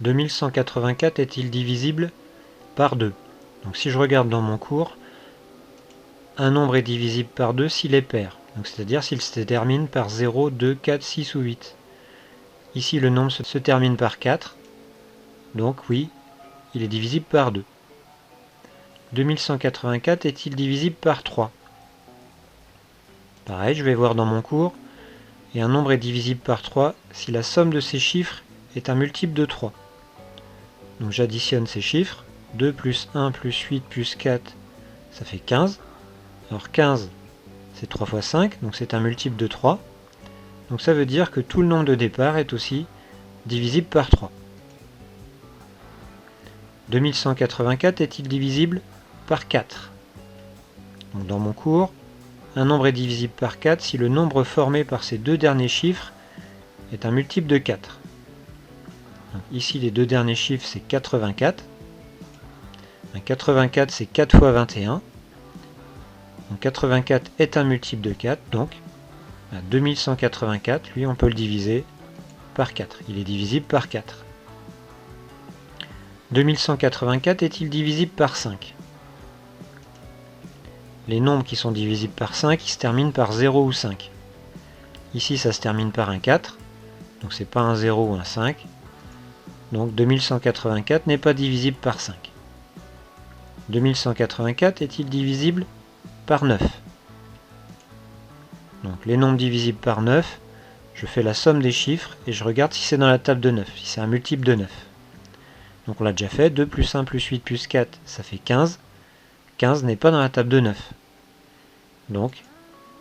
2184 est-il divisible par 2? Donc si je regarde dans mon cours, un nombre est divisible par 2 s'il est pair. C'est-à-dire s'il se termine par 0, 2, 4, 6 ou 8. Ici le nombre se termine par 4. Donc oui, il est divisible par 2. 2184 est-il divisible par 3? Pareil, je vais voir dans mon cours, et un nombre est divisible par 3 si la somme de ces chiffres est un multiple de 3. Donc j'additionne ces chiffres, 2 plus 1 plus 8 plus 4, ça fait 15. Alors 15, c'est 3 fois 5, donc c'est un multiple de 3. Donc ça veut dire que tout le nombre de départ est aussi divisible par 3. 2184 est-il divisible par 4? Donc dans mon cours, un nombre est divisible par 4 si le nombre formé par ces deux derniers chiffres est un multiple de 4. Donc ici les deux derniers chiffres c'est 84. 84 c'est 4 fois 21. Donc 84 est un multiple de 4, donc 2184, lui on peut le diviser par 4. Il est divisible par 4. 2184 est-il divisible par 5? Les nombres qui sont divisibles par 5, ils se terminent par 0 ou 5. Ici ça se termine par un 4, donc c'est pas un 0 ou un 5. Donc 2184 n'est pas divisible par 5. 2184 est-il divisible par 9? Donc les nombres divisibles par 9, je fais la somme des chiffres et je regarde si c'est dans la table de 9, si c'est un multiple de 9. Donc on l'a déjà fait, 2 plus 1 plus 8 plus 4, ça fait 15. 15 n'est pas dans la table de 9. Donc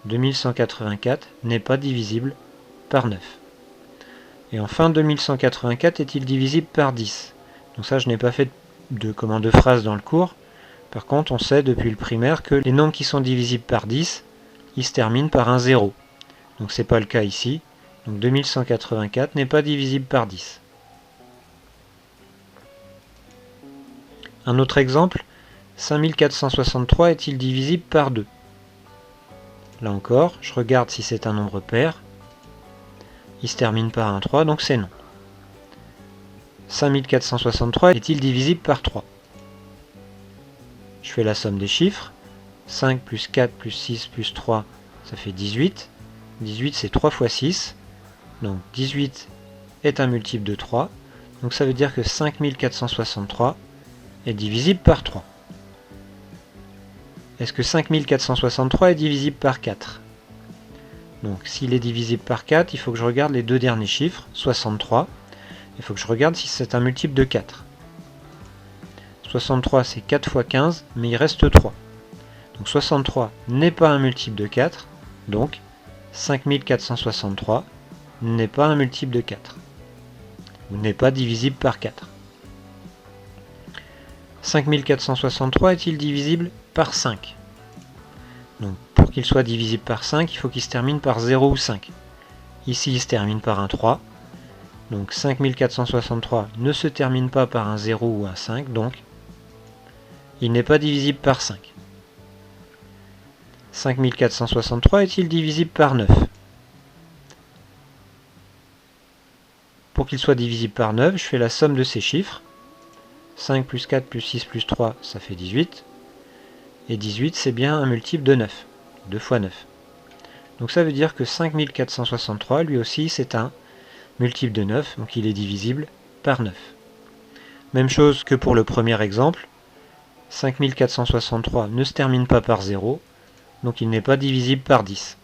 2184 n'est pas divisible par 9. Et enfin 2184 est-il divisible par 10? Donc ça je n'ai pas fait de phrase dans le cours. Par contre on sait depuis le primaire que les nombres qui sont divisibles par 10, ils se terminent par un 0. Donc c'est pas le cas ici. Donc 2184 n'est pas divisible par 10. Un autre exemple, 5463 est-il divisible par 2? Là encore, je regarde si c'est un nombre pair. Il se termine par un 3, donc c'est non. 5463 est-il divisible par 3? Je fais la somme des chiffres. 5 plus 4 plus 6 plus 3, ça fait 18. 18 c'est 3 fois 6. Donc 18 est un multiple de 3. Donc ça veut dire que 5463 est divisible par 3. Est-ce que 5463 est divisible par 4? Donc s'il est divisible par 4, il faut que je regarde les deux derniers chiffres, 63. Il faut que je regarde si c'est un multiple de 4. 63 c'est 4 fois 15, mais il reste 3. Donc 63 n'est pas un multiple de 4, donc 5463 n'est pas un multiple de 4. Ou n'est pas divisible par 4. 5463 est-il divisible par 5? Donc pour qu'il soit divisible par 5, il faut qu'il se termine par 0 ou 5. Ici il se termine par un 3. Donc 5463 ne se termine pas par un 0 ou un 5, donc il n'est pas divisible par 5. 5463 est-il divisible par 9? Pour qu'il soit divisible par 9, je fais la somme de ces chiffres. 5 plus 4 plus 6 plus 3, ça fait 18. Et 18, c'est bien un multiple de 9. 2 fois 9. Donc ça veut dire que 5463, lui aussi, c'est un multiple de 9, donc il est divisible par 9. Même chose que pour le premier exemple. 5463 ne se termine pas par 0, donc il n'est pas divisible par 10.